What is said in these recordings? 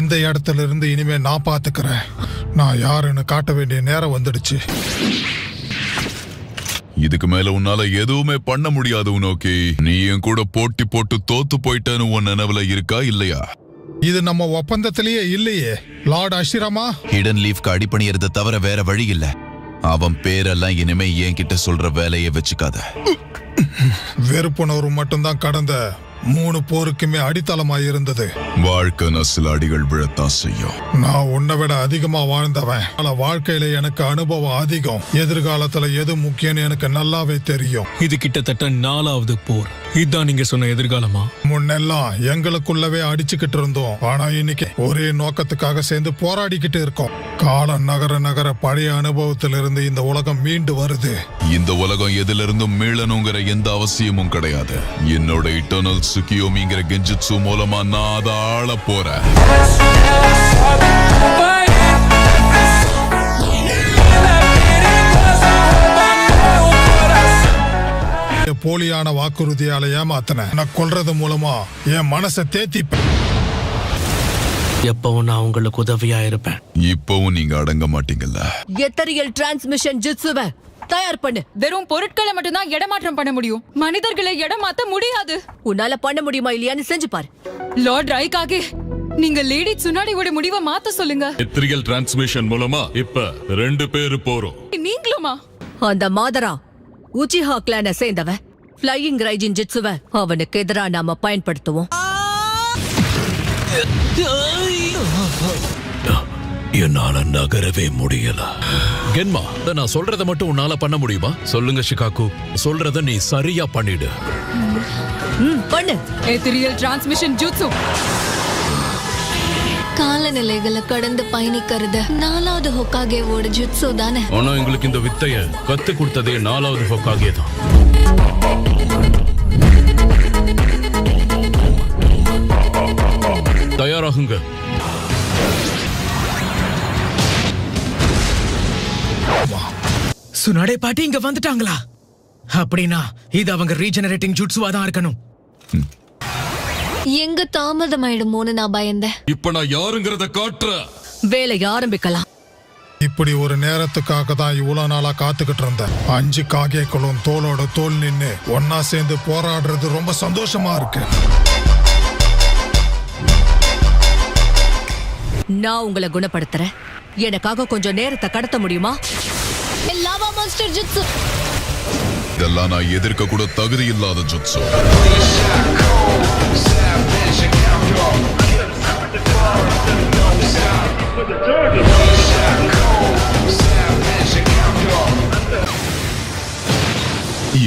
இந்த இடத்துல இருந்து இனிமே நான் பாத்துக்கிறேன். நான் யாருன்னு காட்ட வேண்டிய நேரம் வந்துடுச்சு. இதுக்கு மேல உன்னால எதுவுமே பண்ண முடியாது உனோக்கி. நீ என் கூட போட்டி போட்டு தோத்து போயிட்டேன்னு உன் நினைவுல இருக்கா இல்லையா? இது நம்ம ஒப்பந்தத்திலேயே இல்லையே லார்ட் அஷிராமா. ஹிடன் லீஃப்க்கு அடிபணியறத தவிர வேற வழி இல்ல. அவன் பேரெல்லாம் இனிமே என்கிட்ட சொல்ற வேலையை வச்சுக்காத. வெறுப்புணர்வு மட்டும்தான் கடந்த 3 போருக்குமே அடித்தளமாய் இருந்தது. வாழ்க்கை நசில் அடிகள் விழத்தான் செய்யும். நான் உன்னை விட அதிகமா வாழ்ந்தவன். ஆனா வாழ்க்கையில எனக்கு அனுபவம் அதிகம். எதிர்காலத்துல எது முக்கியம்னு எனக்கு நல்லாவே தெரியும். இது கிட்டத்தட்ட 4வது போர். இதுதான் நீங்க சொன்ன எதிர்காலமா? முன்னெல்லாம் எங்களுக்குள்ளவே அடிச்சுக்கிட்டு இருந்தோம். ஆனா இன்னைக்கு ஒரே நோக்கத்துக்காக சேர்ந்து போராடிக்கிட்டு இருக்கோம். காலம் நகர நகர பழைய அனுபவத்திலிருந்து இந்த உலகம் மீண்டு வருது. இந்த உலகம் எதிலிருந்தும் மீளணுங்கிற எந்த அவசியமும் கிடையாது. என்னோட இட்டர்னல் சுகியோமிங்கிற கெஞ்சிட்சு மூலமா நான் அதை ஆள போறேன். போலியான வாக்குறுதியால ஏமாத்தின நான் கொல்றது மூலமா என் மனசை தேத்திப்பேன். எப்பவும் நான் உங்களுக்கு உதவியா இருப்பேன். இப்பவும் நீங்க அடங்க மாட்டீங்கல்ல. எத்தரியல் டிரான்ஸ்மிஷன் ஜிட்சுவை தயார் பண்ணு. வெறும் பொருட்களை மட்டும்தான் இடமாற்றம் பண்ண முடியும். மனிதர்களை இடமாத்த முடியாது. உன்னால பண்ண முடியுமா இல்லையான்னு செஞ்சு பாரு. லார்ட் ரைக்காகே, நீங்க லேடி சுனாடியோட முடிவை மாத்த சொல்லுங்க. எத்திரியல் டிரான்ஸ்மிஷன் மூலமா இப்ப 2 பேரு போறோம். நீங்களுமா? அந்த மாதரா உச்சிஹா கிளானை சேர்ந்தவன். ஃப்ளையிங் ரைஜின் ஜிட்சுவை அவனுக்கு எதிரா நாம பயன்படுத்துவோம். என்னால நகரவே முடியல. கென்மா, நான் சொல்றத மட்டும் உன்னால பண்ண முடியுமா? சொல்லுங்க ஷிகாகு, சொல்றத நீ சரியா பண்ணிடு. பண்ணு. எத்திரியல் டிரான்ஸ்மிஷன் ஜூட்சு. காலநிலைகளை கடந்து பயணிக்கிறது 4வது ஹொக்காகேவோட ஜுட்சு தானே. ஆனா எங்களுக்கு இந்த வித்தைய கத்து கொடுத்ததே 4வது ஹொக்காகே தான். தயாராகுங்க. சுனாடே பாட்டி இங்க வந்துட்டாங்களா? அப்படின்னா இது அவங்க ரீஜெனரேட்டிங் ஜுட்சுவா தான் இருக்கணும். எங்க தாமதமாயிடுமோன்னு நான் பயந்தேன். இப்ப நான் யாருங்கிறத காட்டுறேன். வேலையை ஆரம்பிக்கலாம். இப்படி ஒரு நேரத்துக்காக தான் இவ்வளவு நாளா காத்துக்கிட்டு இருந்தேன். 5 காகேக்களும் தோளோட தோல் நின்னு ஒன்னா சேர்ந்து போராடுறது ரொம்ப சந்தோஷமா இருக்கு. நான் உங்களை குணப்படுத்துறேன். எனக்காக கொஞ்சம் நேரத்தை கடத்த முடியுமா? Lava master jutsu. இதெல்லாம் நான் எதிர்க்க கூட தகுதி இல்லாத ஜுட்சு.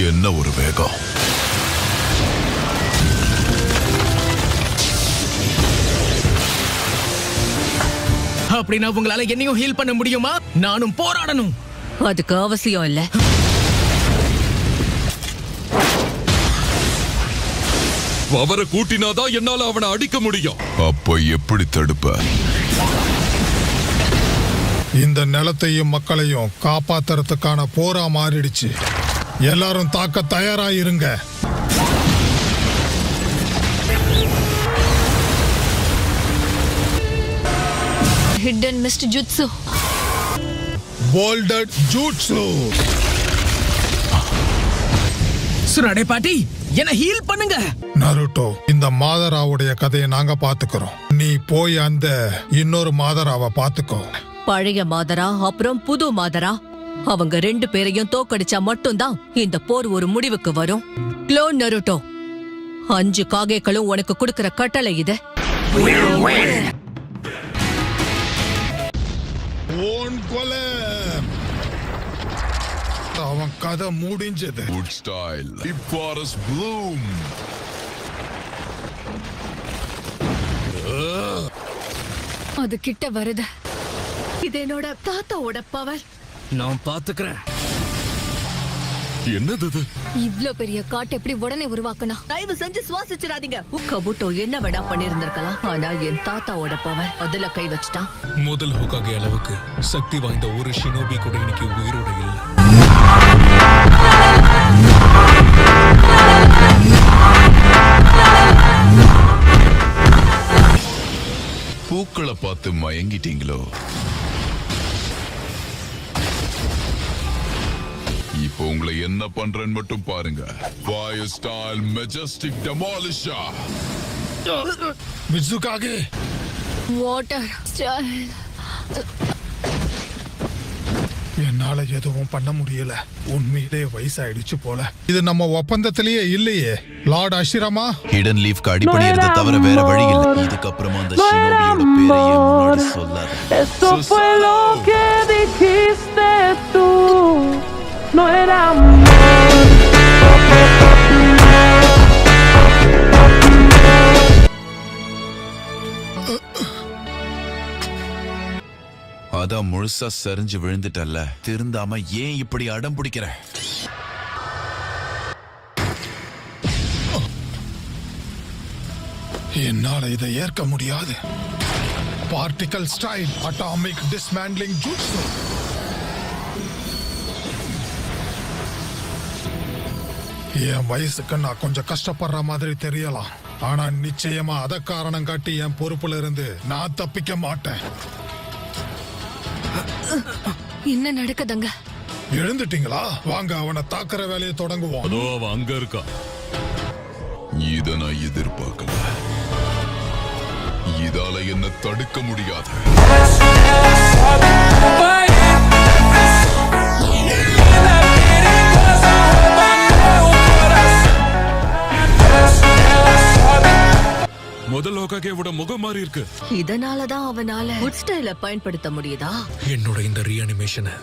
என்ன ஒரு வேகம்! அப்படின்னா உங்களால என்னையும் ஹீல் பண்ண முடியுமா? நானும் போராடணும். அதுக்கு அவசியம் இல்ல. அவரை கூட்டினாதான் என்னால அவனை அடிக்க முடியும். அப்ப எப்படி தடுப்ப? இந்த நிலத்தையும் மக்களையும் காப்பாத்துறதுக்கான போரா மாறிடுச்சு. எல்லாரும் தாக்க தயாராயிருங்க. Hidden mist jutsu. போல்டட் ஜூட்சு. சுனாடே பாட்டி, என்ன ஹீல் பண்ணுங்க. நருட்டோ, இந்த மாதராவுடைய கதையை நாங்க பாத்துக்கிறோம். நீ போய் அந்த இன்னொரு மாதராவை பாத்துக்கோ. பழைய மாதரா அப்புறம் புது மாதரா, அவங்க 2 பேரையும் தோக்கடிச்சா மட்டும்தான் இந்த போர் ஒரு முடிவுக்கு வரும். க்ளோன் நருட்டோ, 5 காகேக்களும் உனக்கு கொடுக்கிற கட்டளை இது. அவன் கதை முடிஞ்சது. Good style. Deep forest bloom. அது கிட்ட வருது. இது என்னோட தாத்தாவோட பவர். நான் பாத்துக்கிறேன். என்னது இது? இவ்ளோ பெரிய காட்டு எப்படி உடனே உருவாக்குனா? தயவு செஞ்சு சுவாசிச்சிடாதீங்க. கபுட்டோ என்ன வேணா பண்ணிருந்திருக்கலாம். ஆனா என் தாத்தாவோட பவர் அதுல கை வச்சுட்டான். முதல் ஹொக்காகே அளவுக்கு சக்தி வாய்ந்த ஒரு ஷினோபி கூட இன்னைக்கு உயிரோட இல்ல. பூக்களை பார்த்து மயங்கிட்டீங்களோ? இப்போ உங்களை என்ன பண்றேன்னு மட்டும் பாருங்க. Fire style majestic demolisher. Mizukage, water style. என்னால எதுவும் பண்ண முடியல. உண்மையிலே வயசாயிடுச்சு போல. இது நம்ம ஒப்பந்தத்திலேயே இல்லையே லார்ட் அஷிராமா. ஹிடன் லீஃப்க்கு அடிபணியறத தவிர வேற வழி இல்ல. இதுக்கப்புறமா அந்த ஷினோபியோட பேரையே முன்னாடி சொல்லாத. Eso fue lo que dijiste tú. No era amor. அதான் முழுசா சரிஞ்சு விழுந்துட்டல்ல. திருந்தாம ஏன் இப்படி அடம் பிடிக்கிற? என்னால இதை ஏற்க முடியாது. Particle style atomic dismantling jutsu. என் வயசுக்கு நான் கொஞ்சம் கஷ்டப்படுற மாதிரி தெரியலாம். ஆனா நிச்சயமா அத காரணம் காட்டி என் பொறுப்புல இருந்து நான் தப்பிக்க மாட்டேன். என்ன நடக்குதுங்க? எழுந்துட்டீங்களா? வாங்க அவனை தாக்குற வேலையை தொடங்குவோம். அதோ அவன் அங்க இருக்கா. இத நான் எதிர்பார்க்கல. இதால என்ன தடுக்க முடியாது. முதல் ஹோகாகேவோட முகம் மாறி இருக்கு. இதனாலதான் அவனால குட் ஸ்டைல பயன்படுத்த முடியுதா? என்னோட இந்த ரீஅனிமேஷனை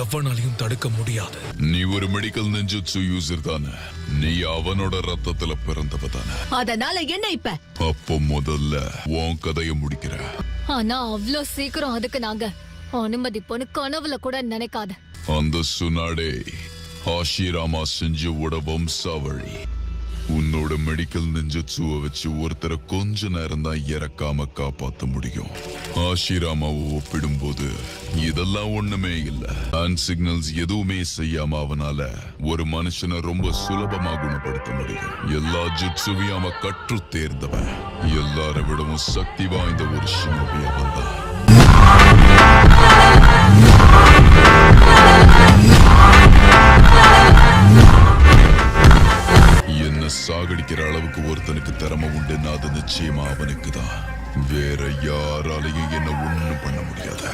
எவனாலையும் தடுக்க முடியாது. நீ ஒரு மெடிக்கல் நெஞ்சுட்சு யூசர் தானே. நீ அவனோட ரத்தத்துல பிறந்தவ தானே. அதனால என்ன இப்ப? அப்போ முதல்ல உன் கதையை முடிக்கிற. ஆனா அவ்ளோ சீக்கிரம் அதுக்கு நாங்க அனுமதிப்போன்னு கனவுல கூட நினைக்காத. அந்த சுனாடே ஹாஷிராமா செஞ்சுவோட வம்சாவழி. உன்னோட மெடிக்கல் நெஞ்சுட்சுவை வச்சு ஒருத்தரை கொஞ்ச நேரம் தான் இறக்காம காப்பாத்த முடியும். ஹாஷிராமாவை ஒப்பிடும்போது இதெல்லாம் ஒண்ணுமே இல்ல. ஹேண்ட் சிக்னல்ஸ் எதுவுமே செய்யாம அவனால ஒரு மனுஷனை ரொம்ப சுலபமா குணப்படுத்த முடியும். எல்லா ஜுட்சுவையும் அவன் கற்று தேர்ந்தவன். எல்லாரை விடவும் சக்தி வாய்ந்த ஒரு ஷினோபி அவன் தான். என்ன சாகடிக்கிற அளவுக்கு ஒருத்தனுக்கு திறமை உண்டுன்னா அது நிச்சயமா அவனுக்கு தான். வேற யாராலையும் என்ன ஒண்ணும் பண்ண முடியாது.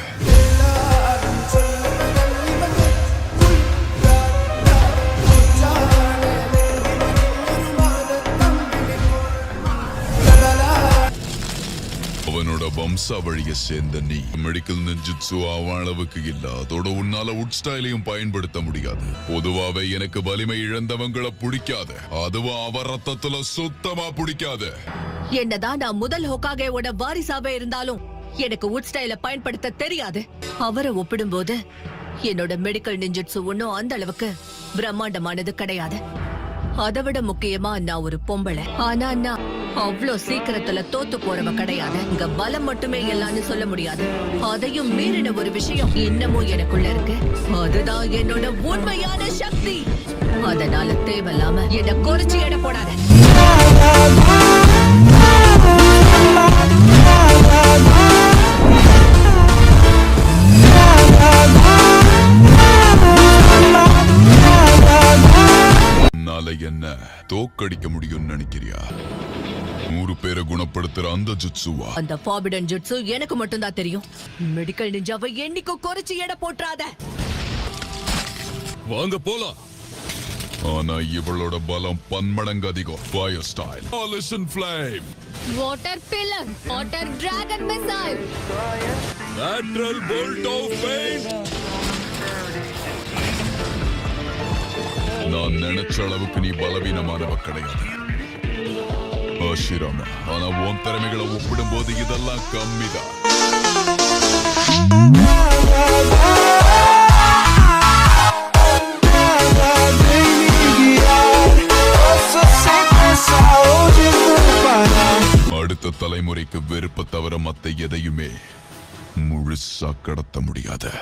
அவனோட வம்சாவழியை சேர்ந்த நீ மெடிக்கல் நெஞ்சுட்சு அவன் அளவுக்கு இல்ல. அதோட உன்னால உட் ஸ்டைலையும் பயன்படுத்த முடியாது. பொதுவாவே எனக்கு வலிமை இழந்தவங்களை பிடிக்காது. அதுவும் அவர் ரத்தத்துல சுத்தமா பிடிக்காது. என்னதான் நான் முதல் ஹோகாகேவோட வாரிசாவே இருந்தாலும் எனக்கு உட் ஸ்டைல பயன்படுத்த தெரியாது. அவரை ஒப்பிடும்போது என்னோட மெடிக்கல் நிஞ்சுட்சு ஒன்னும் அந்த அளவுக்கு பிரம்மாண்டமானது கிடையாது. அதை விட முக்கியமா நான் ஒரு பொம்பளை. ஆனா நான் அவ்வளோ சீக்கிரத்துல தோத்து போறவ கிடையாது. இங்க பலம் மட்டுமே எல்லாம்னு சொல்ல முடியாது. அதையும் மீறின ஒரு விஷயம் இன்னமும் எனக்குள்ள இருக்கு. அதுதான் என்னோட உண்மையான சக்தி. அதனால தேவையில்லாம என்ன குறைச்சி எடை போடாத. என்ன தோக்கடிக்க முடியும்னு நினைக்கிறியா? 100 பேரை குணப்படுத்துற அந்த ஜுட்சுவா? அந்த ஃபார்பிடன் ஜுட்சு எனக்கு மட்டும் தான் தெரியும். மெடிக்கல் நிஞ்சாவை என்னைக்கோ குறைச்சி எடை போட்றாத. வாங்க போலாம். ஆனா இவளோட பலம் பன்மடங்கு அதிகம். ஃபயர் ஸ்டைல் பாலிஷன் flame, water pillar, water dragon missile, lateral bolt of fate. நான் நினைச்ச அளவுக்கு நீ பலவீனமானவ கிடையாது ஹாஷிராமா. ஆனா உன் திறமைகளை ஒப்பிடும் போது இதெல்லாம் கம்மிதான். அடுத்த தலைமுறைக்கு வெறுப்பை தவிர மத்த எதையுமே முழுசா கடத்த முடியாது.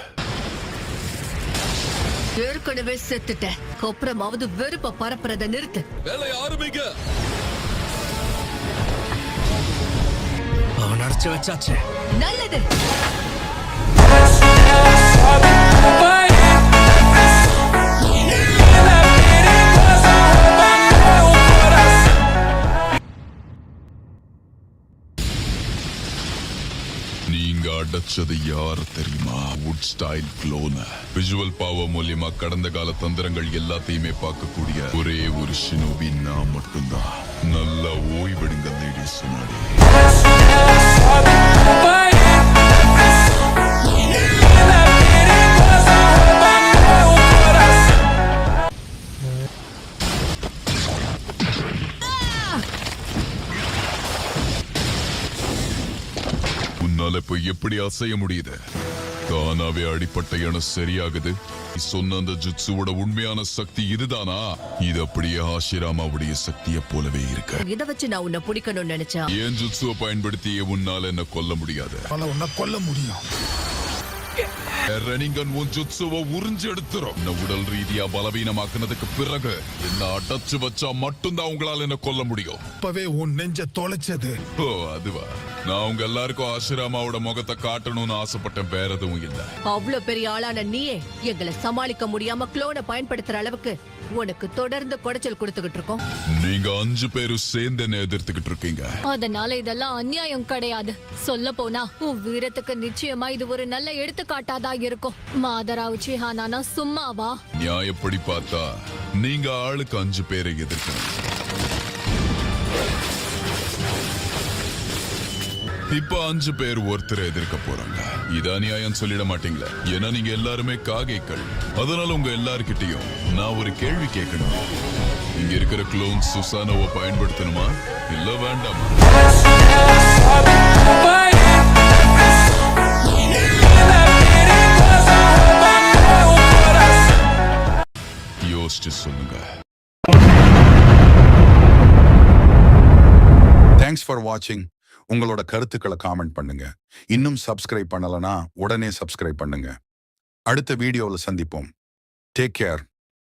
ஏற்கனவே செத்துட்டேன். அப்புறமாவது வெறுப்ப பரப்புறத நிறுத்து. வேலை ஆரம்பிங்க. அவன் அடிச்சு வச்சாச்சு. நல்லது. நீங்க அடைச்சது யார் தெரியுமா? Wood style clone. Visual power மூலியமா கடந்த கால தந்திரங்கள் எல்லாத்தையுமே பார்க்கக்கூடிய ஒரே ஒரு ஷினோபி நான் மட்டும்தான். நல்லா ஓய்வெடுங்க லேடிஸ் முன்னாடி. உன்னால இப்ப எப்படி அசைய முடியுது? தானாவே அடிப்பட்ட இடம் சரியாகுது. நீ சொன்ன அந்த ஜுட்சுவோட உண்மையான சக்தி இதுதானா? இது அப்படியே ஹாஷிராமாவுடைய சக்தியை போலவே இருக்கு. இத வச்சு நான் உன்னை பிடிக்கணும்னு நினைச்சேன். ஏன் ஜுட்சுவை பயன்படுத்தியே உன்னால என்ன கொல்ல முடியாது? உன்னை கொல்ல முடியும். ரெனிங்கன் உன் ஜுட்சுவை உறிஞ்சு எடுத்துரும். என்ன உடல் ரீதியா பலவீனமாக்குனதுக்கு பிறகு என்ன அடைச்சு வச்சா மட்டும்தான் உங்களால என்ன கொல்ல முடியும். இப்பவே உன் நெஞ்ச தொலைச்சது. ஓ அதுவா? நான் உங்க எல்லாருக்கும் ஆஷிராமாவோட முகத்தை காட்டணும்னு ஆசைப்பட்டேன், வேற எதுவும் இல்ல. அவ்வளவு பெரிய ஆளான நீயே எங்களை சமாளிக்க முடியாம க்ளோனை பயன்படுத்துற அளவுக்கு உனக்கு தொடர்ந்து குடைச்சல் கொடுத்துக்கிட்டு இருக்கோம். நீங்க 5 பேரும் சேர்ந்து என்ன எதிர்த்துக்கிட்டு இருக்கீங்க. அதனால இதெல்லாம் அநியாயம் கிடையாது. சொல்ல போனா உன் வீரத்துக்கு நிச்சயமா இது ஒரு நல்ல எடுத்துக்காட்டாதான் இருக்கும். மாதரா உச்சிஹானா சும்மாவா? நியாயப்படி பார்த்தா நீங்க ஆளுக்கு 5 பேரை எதிர்க்கணும். இப்ப 5 பேர் ஒருத்தரை எதிர்க்க போறாங்க. இது அநியாயம் சொல்லிட மாட்டீங்களா? ஏன்னா நீங்க எல்லாருமே காகைகள். அதனால உங்க எல்லார்கிட்டயும் நான் ஒரு கேள்வி கேட்கணும். இங்க இருக்கிற க்ளோன் சுசானோவை பயன்படுத்தணுமா இல்ல வேண்டாமா? யோசிச்சு சொல்லுங்க. தேங்க்ஸ் ஃபார் வாட்சிங். உங்களோட கருத்துக்களை காமெண்ட் பண்ணுங்க. இன்னும் சப்ஸ்கிரைப் பண்ணலனா உடனே சப்ஸ்கிரைப் பண்ணுங்க. அடுத்த வீடியோவில் சந்திப்போம். Take care.